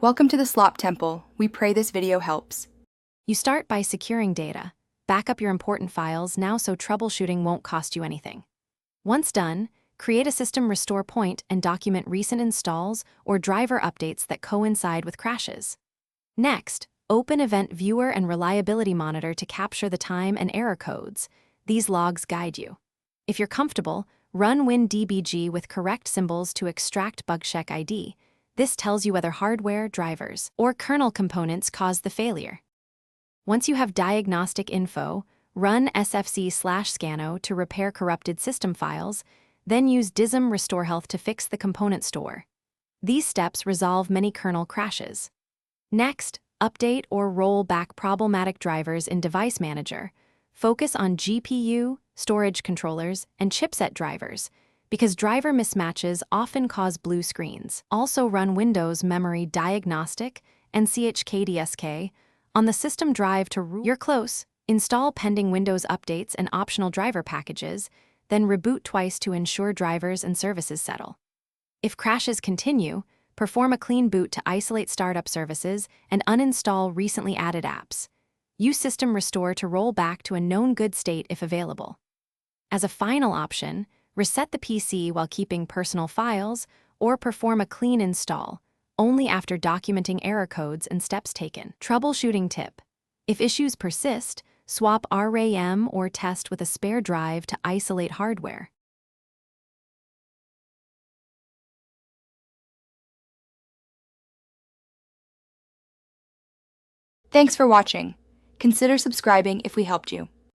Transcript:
Welcome to the Slop Temple. We pray this video helps. You start by securing data. Back up your important files now so troubleshooting won't cost you anything. Once done, create a system restore point and document recent installs or driver updates that coincide with crashes. Next, open Event Viewer and Reliability Monitor to capture the time and error codes. These logs guide you. If you're comfortable, run WinDBG with correct symbols to extract bugcheck ID. This tells you whether hardware, drivers, or kernel components caused the failure. Once you have diagnostic info, run sfc/scanno to repair corrupted system files, then use dism restore health to fix the component store. These steps resolve many kernel crashes. Next, update or roll back problematic drivers in Device Manager. Focus on GPU, storage controllers, and chipset drivers, because driver mismatches often cause blue screens. Also run Windows Memory Diagnostic and chkdsk on the system drive to You're close. Install pending Windows updates and optional driver packages, then reboot twice to ensure drivers and services settle. If crashes continue, perform a clean boot to isolate startup services and uninstall recently added apps. Use System Restore to roll back to a known good state if available. As a final option, reset the PC while keeping personal files, or perform a clean install, only after documenting error codes and steps taken. Troubleshooting tip: if issues persist, swap RAM or test with a spare drive to isolate hardware. Thanks for watching. Consider subscribing if we helped you.